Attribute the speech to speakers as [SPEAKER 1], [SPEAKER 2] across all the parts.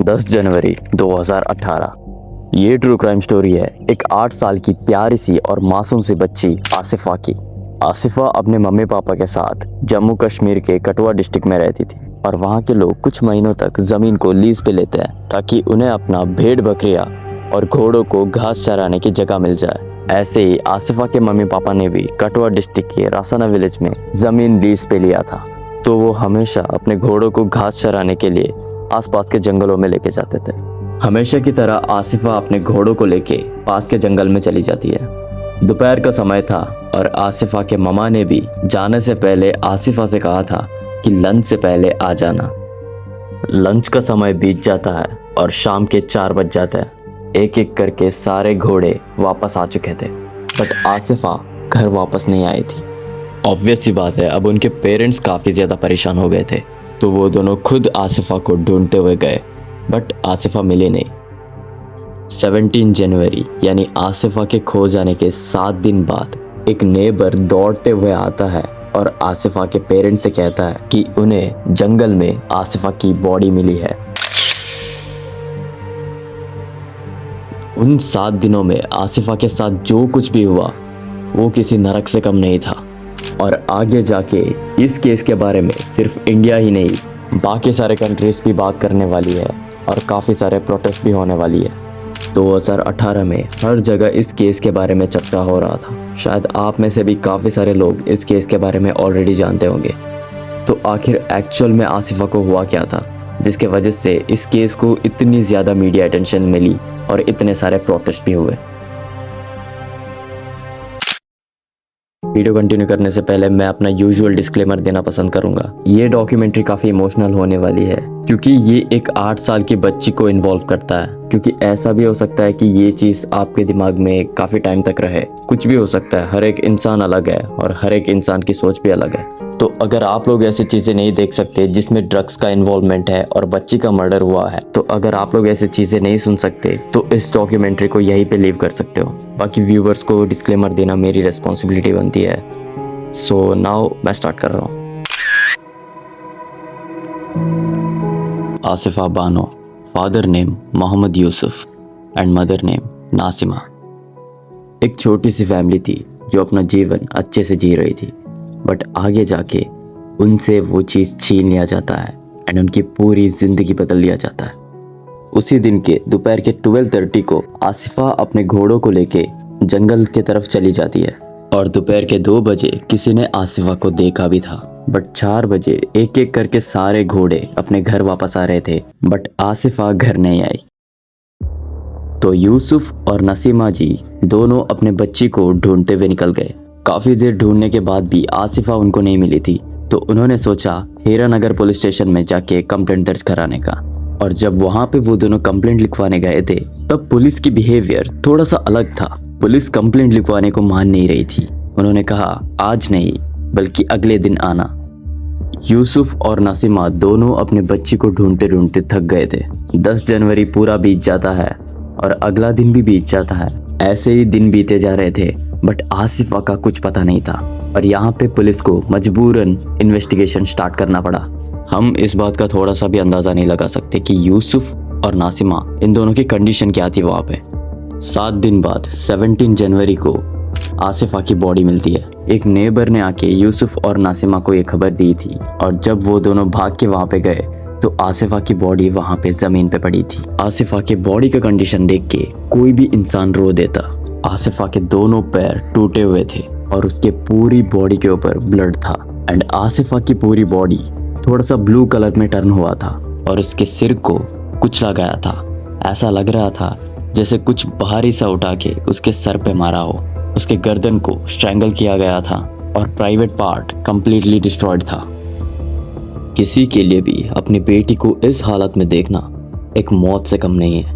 [SPEAKER 1] 10 जनवरी 2018। ये true crime story है एक 8 साल की प्यारी सी और मासूम सी बच्ची आसिफा की। आसिफा अपने मम्मी पापा के साथ जम्मू कश्मीर के कठुआ डिस्ट्रिक्ट में रहती थी और वहाँ के लोग कुछ महीनों तक ज़मीन को लीज पे लेते हैं ताकि उन्हें अपना भेड़ बकरियाँ और घोड़ों को घास चराने की जगह मिल जाए। ऐसे ही आसिफा के मम्मी पापा ने भी कठुआ डिस्ट्रिक्ट के रासाना विलेज में ज़मीन लीज पे लिया था, तो वो हमेशा अपने घोड़ों को घास चराने के लिए आसपास के जंगलों में लेके जाते थे। हमेशा की तरह आसिफा अपने घोड़ों को लेके पास के जंगल में चली जाती है। दोपहर का समय था और आसिफा के ममा ने भी जाने से पहले आसिफा से कहा था कि लंच से पहले आ जाना। लंच का समय बीत जाता है और शाम के 4 बज जाते हैं। एक एक करके सारे घोड़े वापस आ चुके थे, बट आसिफा घर वापस नहीं आई थी। ऑब्वियस सी बात है, अब उनके पेरेंट्स काफ़ी ज़्यादा परेशान हो गए थे, तो वो दोनों खुद आसिफा को ढूंढते हुए गए, बट आसिफा मिली नहीं। 17 जनवरी यानी आसिफा के खो जाने के 7 दिन बाद एक नेबर दौड़ते हुए आता है और आसिफा के पेरेंट्स से कहता है कि उन्हें जंगल में आसिफा की बॉडी मिली है। उन 7 दिनों में आसिफा के साथ जो कुछ भी हुआ वो किसी नरक से कम नहीं था, और आगे जाके इस केस के बारे में सिर्फ इंडिया ही नहीं बाकी सारे कंट्रीज भी बात करने वाली है और काफ़ी सारे प्रोटेस्ट भी होने वाली है। 2018 में हर जगह इस केस के बारे में चर्चा हो रहा था। शायद आप में से भी काफ़ी सारे लोग इस केस के बारे में ऑलरेडी जानते होंगे। तो आखिर एक्चुअल में आसिफा को हुआ क्या था जिसके वजह से इस केस को इतनी ज़्यादा मीडिया अटेंशन मिली और इतने सारे प्रोटेस्ट भी हुए। वीडियो कंटिन्यू करने से पहले मैं अपना यूजुअल डिस्क्लेमर देना पसंद करूंगा। ये डॉक्यूमेंट्री काफ़ी इमोशनल होने वाली है क्योंकि ये एक 8 साल की बच्ची को इन्वॉल्व करता है, क्योंकि ऐसा भी हो सकता है कि ये चीज़ आपके दिमाग में काफ़ी टाइम तक रहे। कुछ भी हो सकता है, हर एक इंसान अलग है और हर एक इंसान की सोच भी अलग है। तो अगर आप लोग ऐसी चीज़ें नहीं देख सकते जिसमें ड्रग्स का इन्वॉल्वमेंट है और बच्ची का मर्डर हुआ है, तो अगर आप लोग ऐसी चीज़ें नहीं सुन सकते तो इस डॉक्यूमेंट्री को यहीं पे लीव कर सकते हो। बाकी व्यूवर्स को डिस्क्लेमर देना मेरी रिस्पॉन्सिबिलिटी बनती है। सो नाउ मैं स्टार्ट कर रहा हूँ। Asifa Bano, father name Mohammad Yusuf and mother name Nasima. एक छोटी सी फैमिली थी जो अपना जीवन अच्छे से जी रही थी, बट आगे जाके उनसे वो चीज़ छीन लिया जाता है एंड उनकी पूरी ज़िंदगी बदल दिया जाता है। उसी दिन के दोपहर के 12:30 को आसिफा अपने घोड़ों को लेके जंगल की तरफ चली जाती है और दोपहर के 2 बजे किसी ने आसिफा को देखा भी था, बट 4 बजे एक एक करके सारे घोड़े अपने घर वापस आ रहे थे, बट आसिफा घर नहीं आई। तो यूसुफ और नसीमा जी दोनों अपने बच्ची को ढूंढते हुए निकल गए। काफ़ी देर ढूंढने के बाद भी आसिफा उनको नहीं मिली थी, तो उन्होंने सोचा हीरानगर पुलिस स्टेशन में जाके कंप्लेंट दर्ज कराने का। और जब वहाँ पे वो दोनों कंप्लेंट लिखवाने गए थे तब पुलिस की बिहेवियर थोड़ा सा अलग था। पुलिस कंप्लेंट लिखवाने को मान नहीं रही थी। उन्होंने कहा आज नहीं बल्कि अगले दिन आना। यूसुफ और नसीमा दोनों अपने बच्ची को ढूंढते ढूंढते थक गए थे। 10 जनवरी पूरा बीत जाता है और अगला दिन भी बीत जाता है। ऐसे ही दिन बीते जा रहे थे, बट आसिफा का कुछ पता नहीं था और यहाँ पे पुलिस को मजबूरन इन्वेस्टिगेशन स्टार्ट करना पड़ा। हम इस बात का थोड़ा सा भी अंदाज़ा नहीं लगा सकते कि यूसुफ और नासिमा इन दोनों की कंडीशन क्या थी वहाँ पे। 7 दिन बाद 17 जनवरी को आसिफा की बॉडी मिलती है। एक नेबर ने आके यूसुफ और नासिमा को ये खबर दी थी और जब वो दोनों भाग के वहाँ पे गए तो आसिफा की बॉडी वहाँ पे ज़मीन पे पड़ी थी। आसिफा की बॉडी का कंडीशन देख के कोई भी इंसान रो देता। आसिफा के दोनों पैर टूटे हुए थे और उसके पूरी बॉडी के ऊपर ब्लड था एंड आसिफा की पूरी बॉडी थोड़ा सा ब्लू कलर में टर्न हुआ था और उसके सिर को कुचला गया था। ऐसा लग रहा था जैसे कुछ भारी सा उठा के उसके सर पे मारा हो। उसके गर्दन को स्ट्रैंगल किया गया था और प्राइवेट पार्ट कंप्लीटली डिस्ट्रॉयड था। किसी के लिए भी अपनी बेटी को इस हालत में देखना एक मौत से कम नहीं है।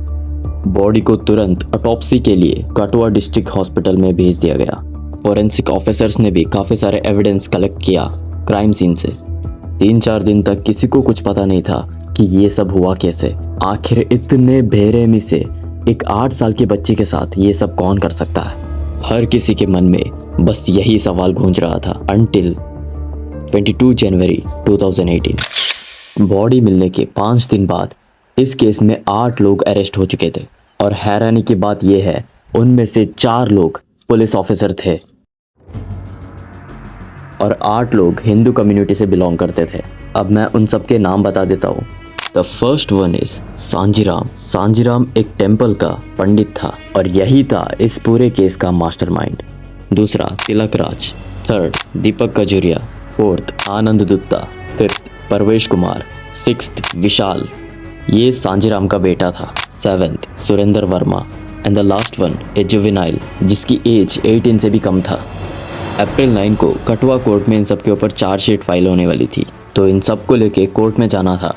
[SPEAKER 1] बॉडी को तुरंत ऑटोप्सी के लिए कठुआ डिस्ट्रिक्ट हॉस्पिटल में भेज दिया गया। फोरेंसिक ऑफिसर्स ने भी काफ़ी सारे एविडेंस कलेक्ट किया क्राइम सीन से। 3-4 दिन तक किसी को कुछ पता नहीं था कि ये सब हुआ कैसे। आखिर इतने बेरहमी से एक 8 साल की बच्ची के साथ ये सब कौन कर सकता है? हर किसी के मन में बस यही सवाल गूंज रहा था अनटिल 22 जनवरी 2018। बॉडी मिलने के 5 दिन बाद इस केस में 8 लोग अरेस्ट हो चुके थे और हैरानी की बात यह है उनमें से 4 लोग पुलिस ऑफिसर थे और 8 लोग हिंदू कम्युनिटी से बिलोंग करते थे। अब मैं उन सब के नाम बता देता हूँ। The first one is Sanjiram. Sanjiram एक टेम्पल का पंडित था और यही था इस पूरे केस का मास्टरमाइंड। दूसरा तिलक राज, थर्ड दीपक कजूरिया, फोर्थ आनंद दुत्ता, फिफ्थ परवेश कुमार, सिक्स्थ विशाल, ये सांजीराम का बेटा था। Seventh Surendra Verma and the last one A juvenile जिसकी एज 18 से भी कम था। अप्रैल 9 को कठुआ कोर्ट में इन सब के ऊपर चार्जशीट फाइल होने वाली थी, तो इन सब को लेके कोर्ट में जाना था।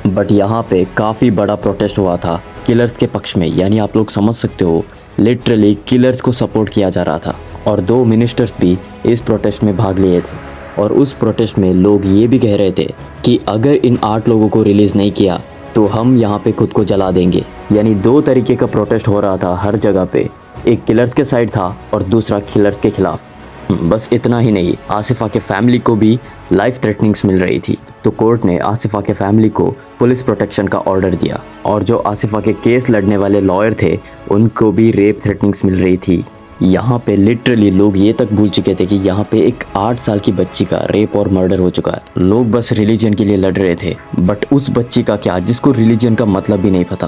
[SPEAKER 1] बट यहाँ पे काफ़ी बड़ा प्रोटेस्ट हुआ था किलर्स के पक्ष में, यानी आप लोग समझ सकते हो लिटरली किलर्स को सपोर्ट किया जा रहा था और 2 मिनिस्टर्स भी इस प्रोटेस्ट में भाग लिए थे। और उस प्रोटेस्ट में लोग ये भी कह रहे थे कि अगर इन 8 लोगों को रिलीज़ नहीं किया तो हम यहाँ पे खुद को जला देंगे। यानी 2 तरीके का प्रोटेस्ट हो रहा था हर जगह पे, एक किलर्स के साइड था और दूसरा किलर्स के खिलाफ। बस इतना ही नहीं, आसिफा के फैमिली को भी लाइफ थ्रेटनिंग्स मिल रही थी, तो कोर्ट ने आसिफा के फैमिली को पुलिस प्रोटेक्शन का ऑर्डर दिया और जो आसिफा के केस लड़ने वाले लॉयर थे उनको भी रेप थ्रेटनिंग्स मिल रही थी। यहाँ पे लिटरली लोग ये तक भूल चुके थे कि यहाँ पे एक 8 साल की बच्ची का रेप और मर्डर हो चुका है। लोग बस रिलीजन के लिए लड़ रहे थे, बट उस बच्ची का क्या जिसको रिलीजन का मतलब भी नहीं पता।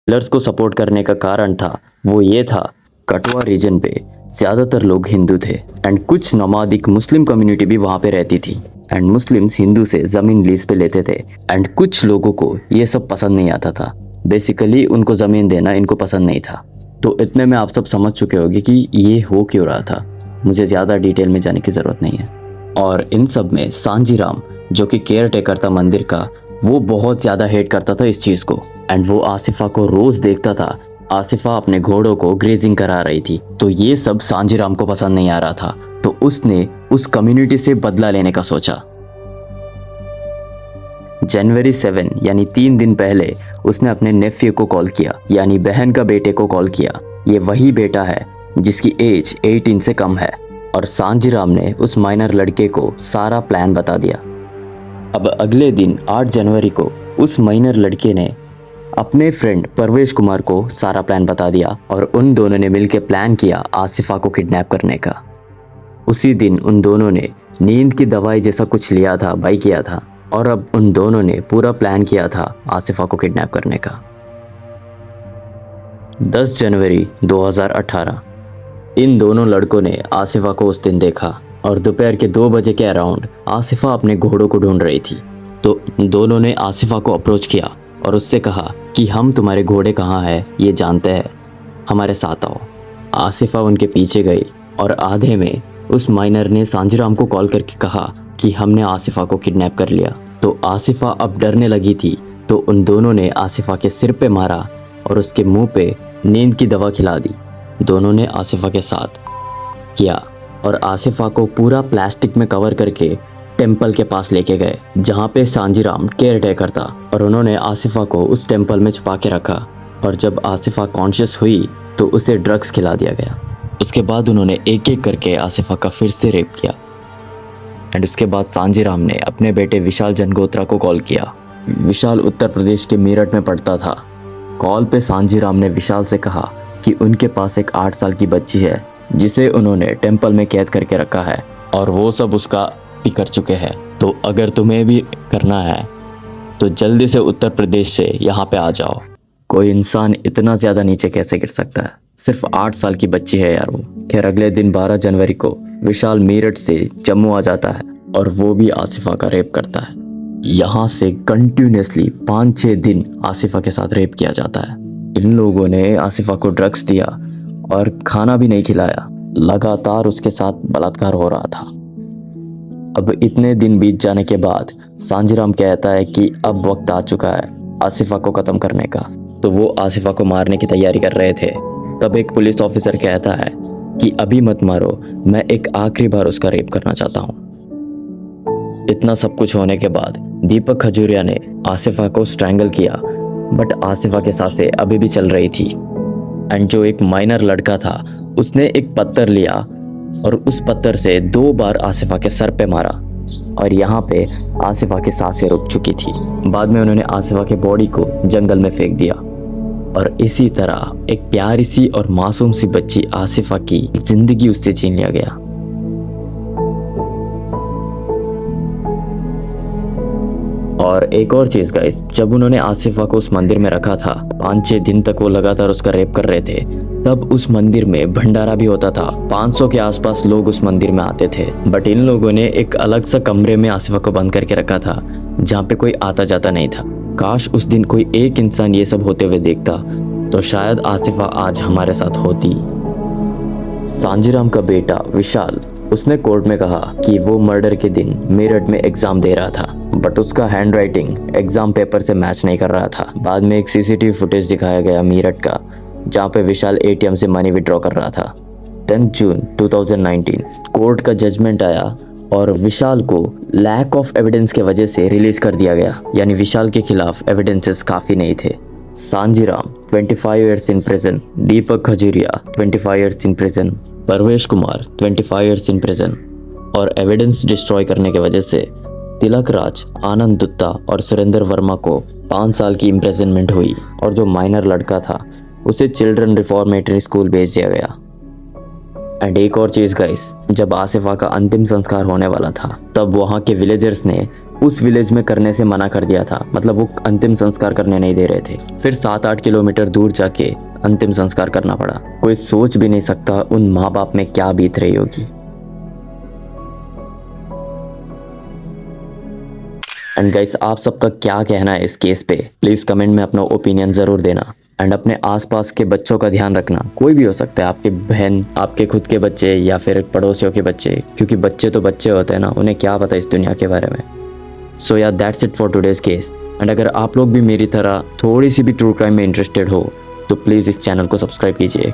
[SPEAKER 1] किलर्स को सपोर्ट करने का कारण था वो ये था कठुआ रीजन पे ज़्यादातर लोग हिंदू थे एंड कुछ नमादिक मुस्लिम कम्युनिटी भी वहाँ पे रहती थी एंड मुस्लिम्स हिंदू से ज़मीन लीज पे लेते थे एंड कुछ लोगों को ये सब पसंद नहीं आता था। बेसिकली उनको ज़मीन देना इनको पसंद नहीं था। तो इतने में आप सब समझ चुके होंगे कि ये हो क्यों रहा था, मुझे ज़्यादा डिटेल में जाने की ज़रूरत नहीं है। और इन सब में सांजीराम जो कि केयर टेकर था मंदिर का, वो बहुत ज़्यादा हेट करता था इस चीज़ को एंड वो आसिफा को रोज़ देखता था आसिफा अपने घोड़ों को ग्रेजिंग करा रही थी, तो ये सब सांजीराम को पसंद नहीं आ रहा था। तो उसने उस कम्युनिटी से बदला लेने का सोचा। जनवरी 7 यानी 3 दिन पहले उसने अपने नेफ्यू को कॉल किया, यानी बहन का बेटे को कॉल किया। ये वही बेटा है जिसकी एज 18 से कम है और सांजीराम ने उस माइनर लड़के को सारा प्लान बता दिया। अब अगले दिन 8 जनवरी को उस माइनर लड़के ने अपने फ्रेंड परवेश कुमार को सारा प्लान बता दिया और उन दोनों ने मिलकर प्लान किया आसिफा को किडनैप करने का। उसी दिन उन दोनों ने नींद की दवाई जैसा कुछ लिया था, बाई किया था और अब उन दोनों ने पूरा प्लान किया था आसिफा को किडनैप करने का। 10 जनवरी 2018 इन दोनों लड़कों ने आसिफा को उस दिन देखा और दोपहर के 2 बजे के अराउंड आसिफा अपने घोड़ों को ढूंढ रही थी। तो दोनों ने आसिफा को अप्रोच किया और उससे कहा कि हम तुम्हारे घोड़े कहाँ हैं ये जानते हैं, हमारे साथ आओ। आसिफा उनके पीछे गई और आधे में उस माइनर ने सांजीराम को कॉल करके कहा कि हमने आसिफा को किडनैप कर लिया। तो आसिफा अब डरने लगी थी, तो उन दोनों ने आसिफा के सिर पे मारा और उसके मुंह पे नींद की दवा खिला दी। दोनों ने आसिफा के साथ किया और आसिफा को पूरा प्लास्टिक में कवर करके टेंपल के पास लेके गए जहाँ पे सांजीराम केयर टेकर था और उन्होंने आसिफा को उस टेंपल में छुपा के रखा। और जब आसिफा कॉन्शियस हुई तो उसे ड्रग्स खिला दिया गया। उसके बाद उन्होंने एक एक करके आसिफा का फिर से रेप किया एंड उसके बाद सांजीराम ने अपने बेटे विशाल जन्गोत्रा को कॉल किया। विशाल उत्तर प्रदेश के मेरठ में पढ़ता था। कॉल पे सांजीराम ने विशाल से कहा कि उनके पास एक 8 साल की बच्ची है जिसे उन्होंने टेंपल में कैद करके रखा है और वो सब उसका भी कर चुके हैं, तो अगर तुम्हें भी करना है तो जल्दी से उत्तर प्रदेश से यहाँ पे आ जाओ। कोई इंसान इतना ज़्यादा नीचे कैसे गिर सकता है, सिर्फ 8 साल की बच्ची है यार वो। खैर अगले दिन 12 जनवरी को विशाल मेरठ से जम्मू आ जाता है और वो भी आसिफा का रेप करता है। यहाँ से कंटिन्यूसली 5-6 दिन आसिफा के साथ रेप किया जाता है। इन लोगों ने आसिफा को ड्रग्स दिया और खाना भी नहीं खिलाया, लगातार उसके साथ बलात्कार हो रहा था। अब इतने दिन बीत जाने के बाद सांजीराम कहता है कि अब वक्त आ चुका है आसिफा को ख़त्म करने का, तो वो आसिफा को मारने की तैयारी कर रहे थे। तब एक पुलिस ऑफिसर कहता है कि अभी मत मारो, मैं एक आखिरी बार उसका रेप करना चाहता हूँ। इतना सब कुछ होने के बाद दीपक खजूरिया ने आसिफा को स्ट्रैंगल किया, बट आसिफा के सांसें अभी भी चल रही थी एंड जो एक माइनर लड़का था उसने एक पत्थर लिया और उस पत्थर से 2 बार आसिफा के सर पे मारा और यहाँ पे आसिफा की सांसें रुक चुकी थी। बाद में उन्होंने आसिफा के बॉडी को जंगल में फेंक दिया और इसी तरह एक प्यारी सी और मासूम सी बच्ची आसिफा की जिंदगी उससे छीन लिया गया। और एक और चीज गाइस, जब उन्होंने आसिफा को उस मंदिर में रखा था, 5-6 दिन तक वो लगातार उसका रेप कर रहे थे, तब उस मंदिर में भंडारा भी होता था। 500 के आसपास लोग उस मंदिर में आते थे। बट इन लोगों ने एक अलग सा कमरे में आसिफा को बंद करके रखा था जहाँ पे कोई आता जाता नहीं था। काश उस दिन कोई एक इंसान ये सब होते हुए देखता तो शायद आसिफा आज हमारे साथ होती। सांजीराम का बेटा विशाल, उसने कोर्ट में कहा कि वो मर्डर के दिन मेरठ में एग्जाम दे रहा था, बट उसका हैंड राइटिंग एग्जाम पेपर से मैच नहीं कर रहा था। बाद में एक सीसीटीवी फुटेज दिखाया गया मेरठ का, जहाँ पे विशाल एटीएम से मनी विड्रॉ कर रहा था। 10 जून 2019 कोर्ट का जजमेंट आया और विशाल को लैक ऑफ एविडेंस के वजह से रिलीज कर दिया गया, यानी विशाल के खिलाफ एविडेंसेस काफ़ी नहीं थे। Sanjiram 25 years in prison, Deepak Khajuria 25 years in prison, Parvesh Kumar 25 years in prison. और एविडेंस डिस्ट्रॉय करने की वजह से तिलक राज, आनंद दुत्ता और सुरेंद्र वर्मा को 5 साल की इम्प्रिजनमेंट हुई और जो माइनर लड़का था उसे चिल्ड्रन रिफॉर्मेटरी स्कूल भेज दिया गया। एंड एक और चीज़ गाइस, जब आसिफा का अंतिम संस्कार होने वाला था तब वहाँ के विलेजर्स ने उस विलेज में करने से मना कर दिया था, मतलब वो अंतिम संस्कार करने नहीं दे रहे थे। फिर 7-8 किलोमीटर दूर जाके अंतिम संस्कार करना पड़ा। कोई सोच भी नहीं सकता उन माँ बाप में क्या बीत रही होगी। एंड गाइस, आप सबका क्या कहना है इस केस पे, प्लीज़ कमेंट में अपना ओपिनियन ज़रूर देना। एंड अपने आसपास के बच्चों का ध्यान रखना, कोई भी हो सकता है, आपके बहन, आपके खुद के बच्चे या फिर पड़ोसियों के बच्चे, क्योंकि बच्चे तो बच्चे होते हैं ना, उन्हें क्या पता इस दुनिया के बारे में। सो या that's it for today's case. And अगर आप लोग भी मेरी तरह थोड़ी सी भी ट्रू क्राइम में इंटरेस्टेड हो तो प्लीज़ इस चैनल को सब्सक्राइब कीजिए।